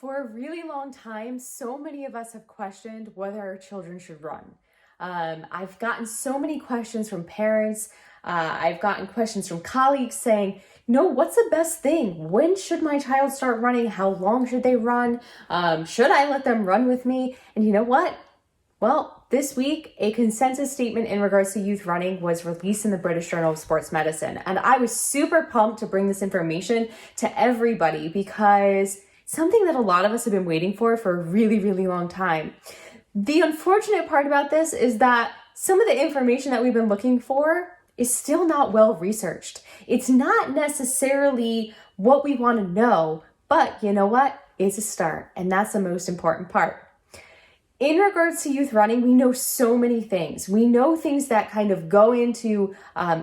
For a really long time, so many of us have questioned whether our children should run. I've gotten so many questions from parents. I've gotten questions from colleagues saying, no, what's the best thing? When should my child start running? How long should they run? Should I let them run with me? And you know what? Well, this week, a consensus statement in regards to youth running was released in the British Journal of Sports Medicine. And I was super pumped to bring this information to everybody because something that a lot of us have been waiting for a really, really long time. The unfortunate part about this is that some of the information that we've been looking for is still not well researched. It's not necessarily what we want to know, but you know what? It's a start, and that's the most important part. In regards to youth running, we know so many things. We know things that kind of go into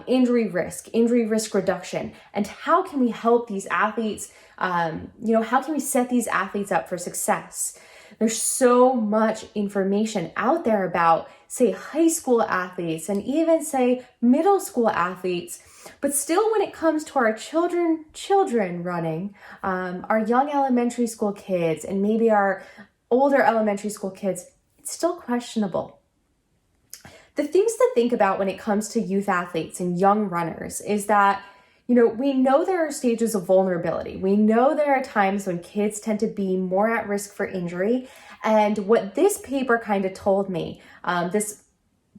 injury risk reduction, and how can we help these athletes, how can we set these athletes up for success? There's so much information out there about, say, high school athletes and even, say, middle school athletes. But still, when it comes to our children running, our young elementary school kids and maybe our older elementary school kids, it's still questionable. The things to think about when it comes to youth athletes and young runners is that, we know there are stages of vulnerability. We know there are times when kids tend to be more at risk for injury. And what this paper kind of told me,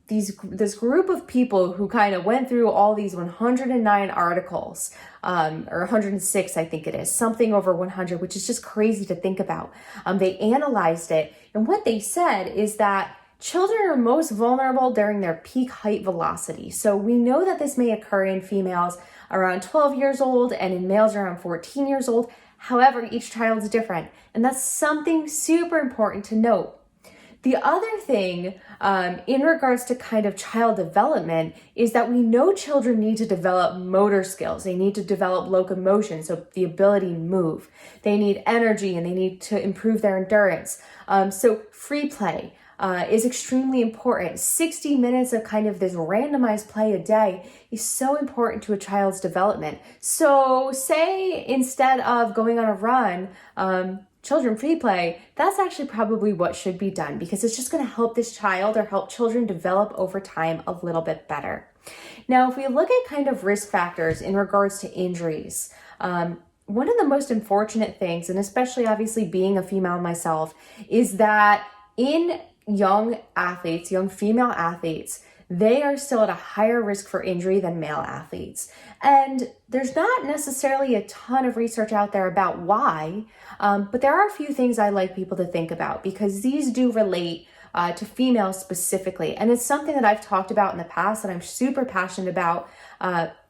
this group of people who kind of went through all these 109 articles, or 106, I think it is, something over 100, which is just crazy to think about. They analyzed it, and what they said is that children are most vulnerable during their peak height velocity. So we know that this may occur in females around 12 years old and in males around 14 years old. However, each child is different, and that's something super important to note. The other thing in regards to kind of child development is that we know children need to develop motor skills. They need to develop locomotion, so the ability to move. They need energy and they need to improve their endurance. So free play is extremely important. 60 minutes of kind of this randomized play a day is so important to a child's development. So say instead of going on a run, children free play, that's actually probably what should be done because it's just going to help this child or help children develop over time a little bit better. Now, if we look at kind of risk factors in regards to injuries, one of the most unfortunate things, and especially obviously being a female myself, is that in young female athletes, they are still at a higher risk for injury than male athletes. And there's not necessarily a ton of research out there about why, but there are a few things I like people to think about because these do relate to females specifically. And it's something that I've talked about in the past that I'm super passionate about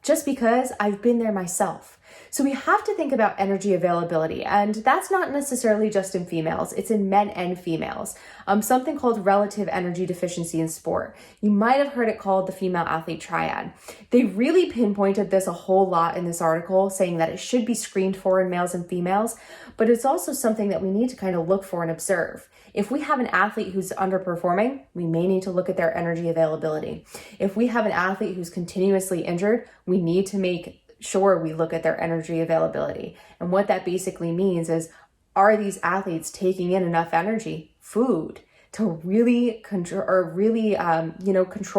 just because I've been there myself. So we have to think about energy availability, and that's not necessarily just in females, it's in men and females. Something called relative energy deficiency in sport. You might have heard it called the female athlete triad. They really pinpointed this a whole lot in this article, saying that it should be screened for in males and females, but it's also something that we need to kind of look for and observe. If we have an athlete who's underperforming, we may need to look at their energy availability. If we have an athlete who's continuously injured, we need to make sure we look at their energy availability. And what that basically means is, are these athletes taking in enough energy, food, to really control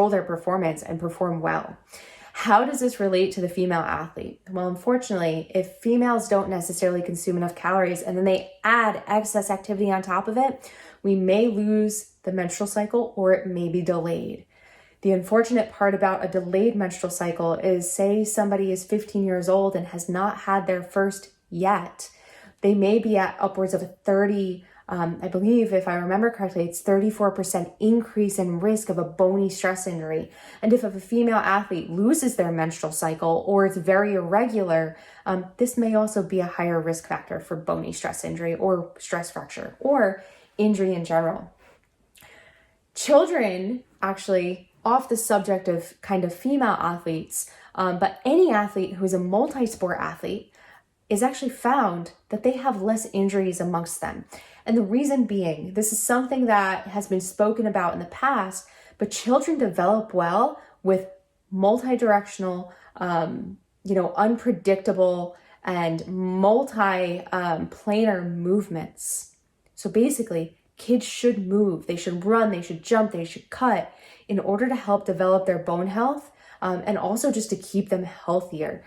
their performance and perform well? How does this relate to the female athlete? Well, unfortunately, if females don't necessarily consume enough calories and then they add excess activity on top of it, we may lose the menstrual cycle or it may be delayed. The unfortunate part about a delayed menstrual cycle is, say somebody is 15 years old and has not had their first yet. They may be at upwards of a 30, I believe if I remember correctly, it's 34% increase in risk of a bony stress injury. And if a female athlete loses their menstrual cycle or it's very irregular, this may also be a higher risk factor for bony stress injury or stress fracture or injury in general. Children actually, off the subject of kind of female athletes, but any athlete who is a multi-sport athlete is actually found that they have less injuries amongst them. And the reason being, this is something that has been spoken about in the past, but children develop well with multi-directional, unpredictable and multi-planar movements. So basically, kids should move, they should run, they should jump, they should cut in order to help develop their bone health, and also just to keep them healthier.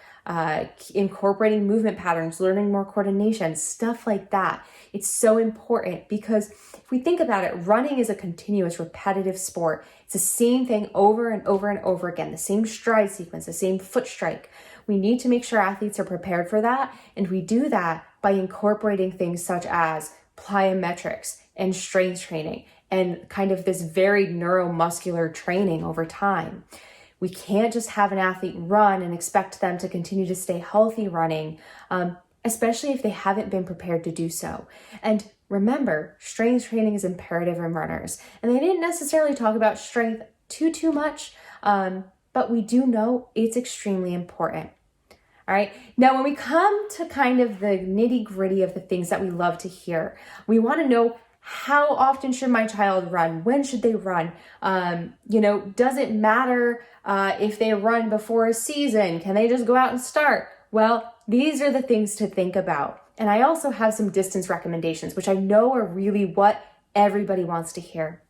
Incorporating movement patterns, learning more coordination, stuff like that. It's so important because if we think about it, running is a continuous, repetitive sport. It's the same thing over and over and over again, the same stride sequence, the same foot strike. We need to make sure athletes are prepared for that, and we do that by incorporating things such as plyometrics and strength training and kind of this varied neuromuscular training over time. We can't just have an athlete run and expect them to continue to stay healthy running, especially if they haven't been prepared to do so. And remember, strength training is imperative in runners. And they didn't necessarily talk about strength too much, but we do know it's extremely important. All right. Now, when we come to kind of the nitty gritty of the things that we love to hear, we want to know, how often should my child run? When should they run? Does it matter if they run before a season? Can they just go out and start? Well, these are the things to think about. And I also have some distance recommendations, which I know are really what everybody wants to hear.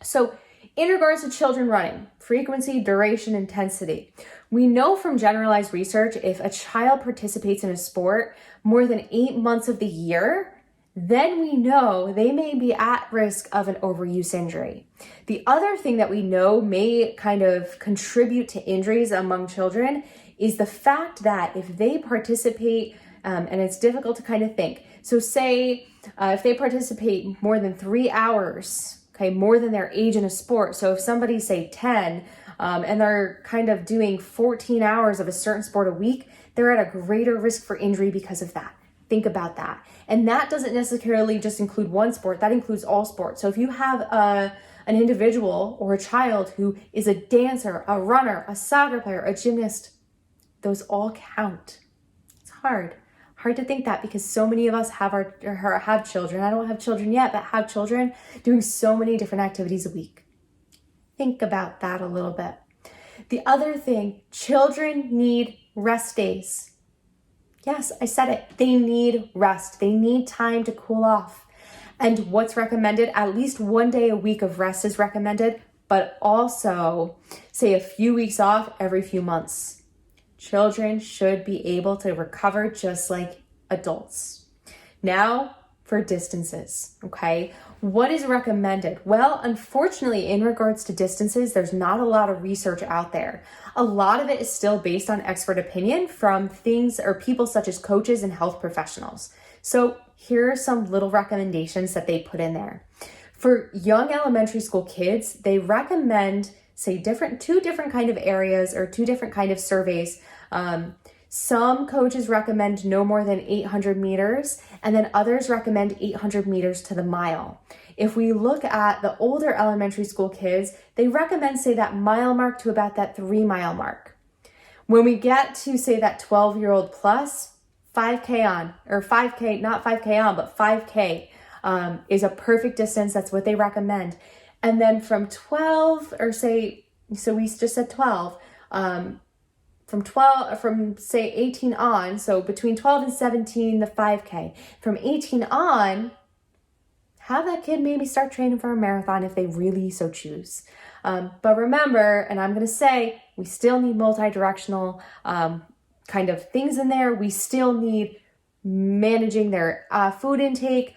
So in regards to children running, frequency, duration, intensity, we know from generalized research, if a child participates in a sport more than 8 months of the year, then we know they may be at risk of an overuse injury. The other thing that we know may kind of contribute to injuries among children is the fact that if they participate, and it's difficult to kind of think. So say if they participate more than 3 hours, okay, more than their age in a sport. So if somebody's say 10 and they're kind of doing 14 hours of a certain sport a week, they're at a greater risk for injury because of that. Think about that. And that doesn't necessarily just include one sport, that includes all sports. So if you have an individual or a child who is a dancer, a runner, a soccer player, a gymnast, those all count. It's hard to think that because so many of us have children. I don't have children yet, but have children doing so many different activities a week. Think about that a little bit. The other thing, children need rest days. Yes, I said it. They need rest. They need time to cool off. And what's recommended? At least 1 day a week of rest is recommended, but also say a few weeks off every few months. Children should be able to recover just like adults. Now for distances, okay? What is recommended? Well, unfortunately, in regards to distances, there's not a lot of research out there. A lot of it is still based on expert opinion from things or people such as coaches and health professionals. So here are some little recommendations that they put in there. For young elementary school kids, they recommend, say, two different kind of areas or two different kind of surveys. Some coaches recommend no more than 800 meters, and then others recommend 800 meters to the mile. If we look at the older elementary school kids, they recommend, say, that mile mark to about that 3 mile mark. When we get to, say, that 12-year-old plus, 5K on, or 5K, not 5K on, but 5K is a perfect distance. That's what they recommend. And then from 12, or say, so we just said 12, from say 18 on, so between 12 and 17, the 5K. From 18 on, have that kid maybe start training for a marathon if they really so choose. But remember, and I'm going to say, we still need multi-directional kind of things in there. We still need managing their food intake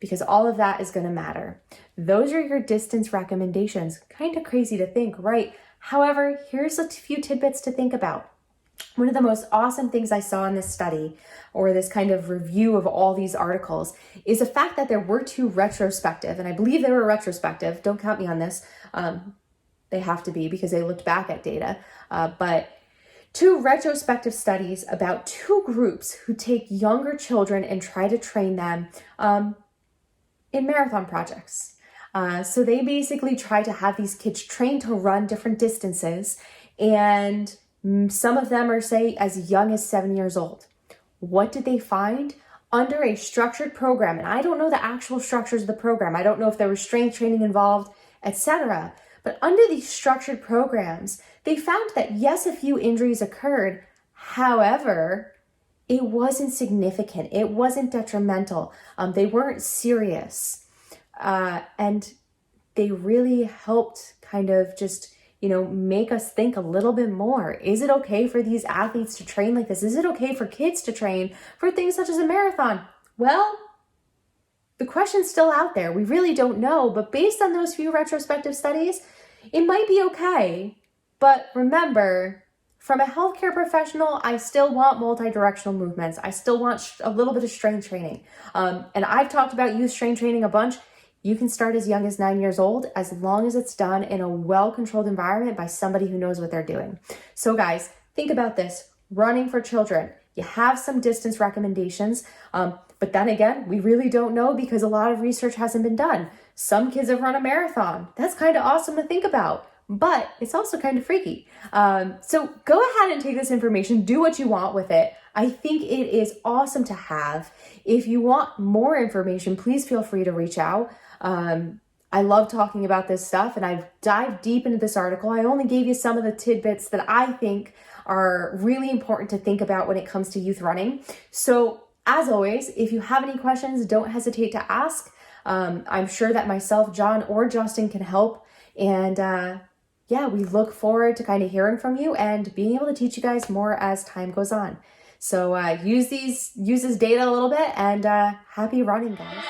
because all of that is going to matter. Those are your distance recommendations. Kind of crazy to think, right? However, here's a few tidbits to think about. One of the most awesome things I saw in this study, or this kind of review of all these articles, is the fact that there were 2 retrospective, and I believe they were retrospective, don't count me on this, they have to be because they looked back at data, but 2 retrospective studies about 2 groups who take younger children and try to train them in marathon projects. So they basically try to have these kids trained to run different distances, and some of them are, say, as young as 7 years old. What did they find? Under a structured program, and I don't know the actual structures of the program. I don't know if there was strength training involved, etc. But under these structured programs, they found that yes, a few injuries occurred. However, it wasn't significant. It wasn't detrimental. They weren't serious. And they really helped kind of just, make us think a little bit more. Is it okay for these athletes to train like this? Is it okay for kids to train for things such as a marathon? Well, the question's still out there. We really don't know, but based on those few retrospective studies, it might be okay. But remember, from a healthcare professional, I still want multi-directional movements. I still want a little bit of strength training. And I've talked about youth strength training a bunch. You can start as young as 9 years old, as long as it's done in a well-controlled environment by somebody who knows what they're doing. So guys, think about this. Running for children. You have some distance recommendations, but then again, we really don't know because a lot of research hasn't been done. Some kids have run a marathon. That's kind of awesome to think about, but it's also kind of freaky. So go ahead and take this information, do what you want with it. I think it is awesome to have. If you want more information, please feel free to reach out. I love talking about this stuff, and I've dived deep into this article. I only gave you some of the tidbits that I think are really important to think about when it comes to youth running. So as always, if you have any questions, don't hesitate to ask. I'm sure that myself, John, or Justin can help. And we look forward to kind of hearing from you and being able to teach you guys more as time goes on. So use this data a little bit, and happy running, guys.